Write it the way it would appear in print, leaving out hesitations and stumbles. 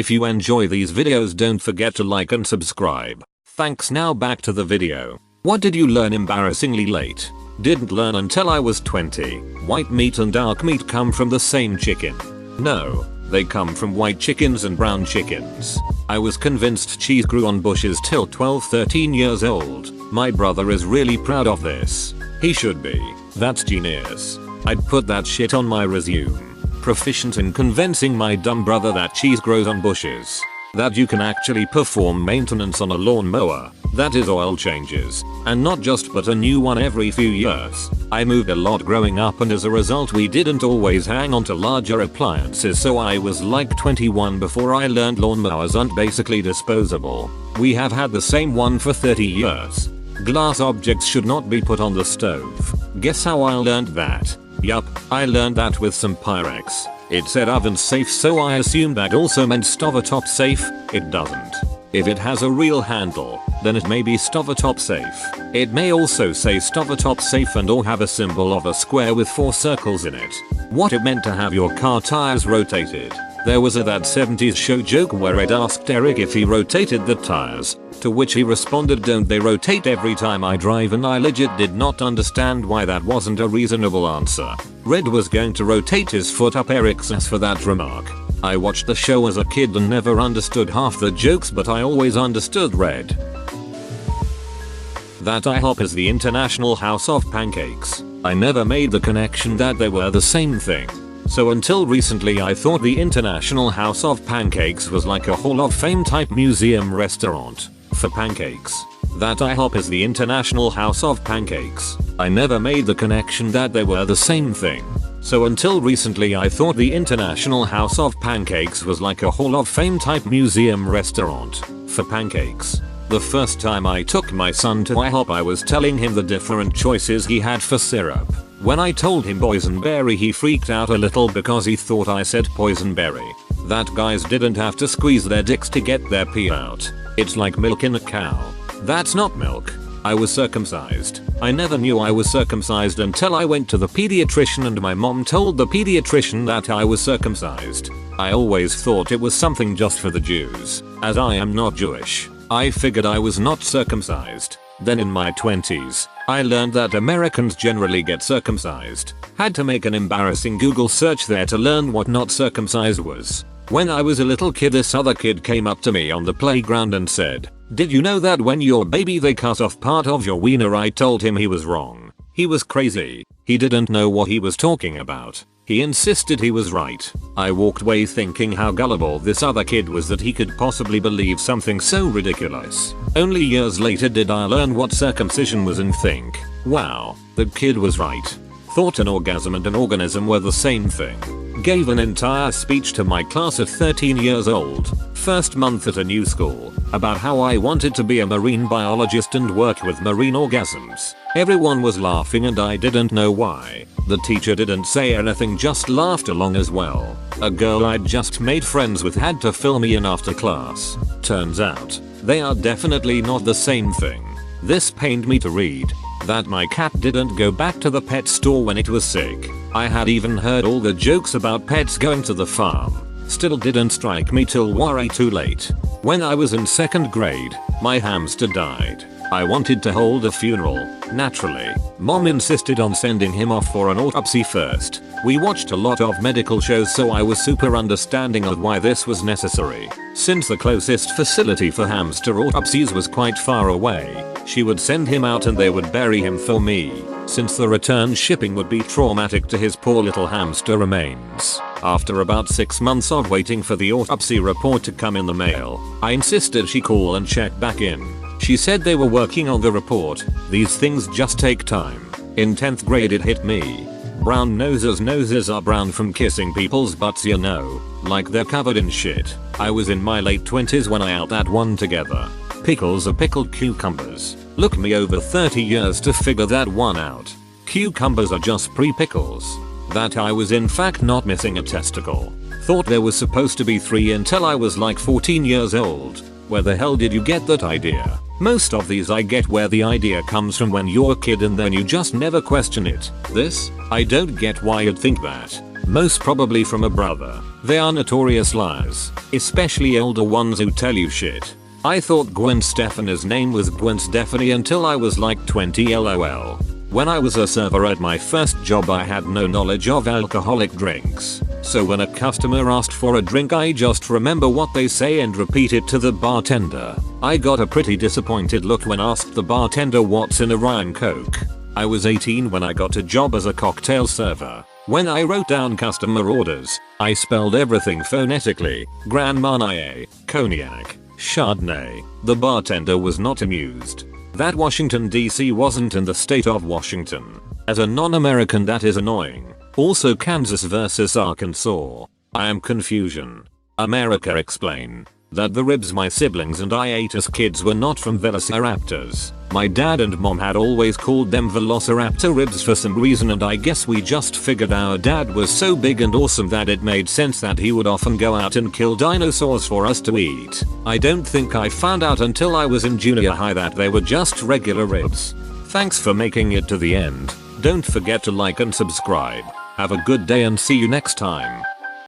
If you enjoy these videos, don't forget to like and subscribe. Thanks. Now back to the video. What did you learn embarrassingly late? Didn't learn until I was 20. White meat and dark meat come from the same chicken. No, they come from white chickens and brown chickens. I was convinced cheese grew on bushes till 13 years old. My brother is really proud of this. He should be. That's genius. I'd put that shit on my resume. Proficient in convincing my dumb brother that cheese grows on bushes. That you can actually perform maintenance on a lawnmower. That is oil changes. And not just but a new one every few years. I moved a lot growing up, and as a result we didn't always hang on to larger appliances, so I was like 21 before I learned lawnmowers aren't basically disposable. We have had the same one for 30 years. Glass objects should not be put on the stove. Guess how I learned that? Yup, I learned that with some Pyrex. It said oven safe, so I assumed that also meant stovetop safe. It doesn't. If it has a real handle, then it may be stovetop safe. It may also say stovetop safe and or have a symbol of a square with 4 circles in it. What it meant to have your car tires rotated. There was that 70s show joke where Ed asked Eric if he rotated the tires, to which he responded, "Don't they rotate every time I drive?" and I legit did not understand why that wasn't a reasonable answer. Red was going to rotate his foot up Eric's ass for that remark. I watched the show as a kid and never understood half the jokes, but I always understood Red. That IHOP is the International House of Pancakes. I never made the connection that they were the same thing. So until recently I thought the International House of Pancakes was like a Hall of Fame type museum restaurant for pancakes. That IHOP is the International House of Pancakes. I never made the connection that they were the same thing. So until recently I thought the International House of Pancakes was like a Hall of Fame type museum restaurant for pancakes. The first time I took my son to IHOP I was telling him the different choices he had for syrup. When I told him boysenberry he freaked out a little because he thought I said poisonberry. That guys didn't have to squeeze their dicks to get their pee out. It's like milk in a cow. That's not milk. I was circumcised. I never knew I was circumcised until I went to the pediatrician and my mom told the pediatrician that I was circumcised. I always thought it was something just for the Jews. As I am not Jewish, I figured I was not circumcised. Then in my 20s, I learned that Americans generally get circumcised. Had to make an embarrassing Google search there to learn what not circumcised was. When I was a little kid, this other kid came up to me on the playground and said, "Did you know that when you're a baby they cut off part of your wiener?" I told him he was wrong. He was crazy. He didn't know what he was talking about. He insisted he was right. I walked away thinking how gullible this other kid was that he could possibly believe something so ridiculous. Only years later did I learn what circumcision was and think, wow, the kid was right. Thought an orgasm and an organism were the same thing. Gave an entire speech to my class at 13 years old, first month at a new school, about how I wanted to be a marine biologist and work with marine orgasms. Everyone was laughing and I didn't know why. The teacher didn't say anything, just laughed along as well. A girl I'd just made friends with had to fill me in after class. Turns out, they are definitely not the same thing. This pained me to read. That my cat didn't go back to the pet store when it was sick. I had even heard all the jokes about pets going to the farm. Still didn't strike me till way too late. When I was in 2nd grade, my hamster died. I wanted to hold a funeral, naturally. Mom insisted on sending him off for an autopsy first. We watched a lot of medical shows, so I was super understanding of why this was necessary. Since the closest facility for hamster autopsies was quite far away, she would send him out and they would bury him for me, since the return shipping would be traumatic to his poor little hamster remains. After about 6 months of waiting for the autopsy report to come in the mail, I insisted she call and check back in. She said they were working on the report. These things just take time. In 10th grade it hit me. Brown noses are brown from kissing people's butts, you know, like they're covered in shit. I was in my late 20s when I out that one together. Pickles are pickled cucumbers. Look me over 30 years to figure that one out. Cucumbers are just pre-pickles. That I was in fact not missing a testicle. Thought there was supposed to be 3 until I was like 14 years old. Where the hell did you get that idea? Most of these I get where the idea comes from when you're a kid and then you just never question it. This, I don't get why you'd think that. Most probably from a brother. They are notorious liars, especially older ones who tell you shit. I thought Gwen Stefani's name was Gwen Stefani until I was like 20 lol. When I was a server at my first job I had no knowledge of alcoholic drinks. So when a customer asked for a drink I just remember what they say and repeat it to the bartender. I got a pretty disappointed look when asked the bartender what's in a Ryan Coke. I was 18 when I got a job as a cocktail server. When I wrote down customer orders, I spelled everything phonetically. Grand Marnier, Cognac, Chardonnay. The bartender was not amused. That Washington DC wasn't in the state of Washington. As a non-American that is annoying. Also Kansas versus Arkansas. I am confusion. America explain. That the ribs my siblings and I ate as kids were not from velociraptors. My dad and mom had always called them velociraptor ribs for some reason and I guess we just figured our dad was so big and awesome that it made sense that he would often go out and kill dinosaurs for us to eat. I don't think I found out until I was in junior high that they were just regular ribs. Thanks for making it to the end. Don't forget to like and subscribe. Have a good day and see you next time.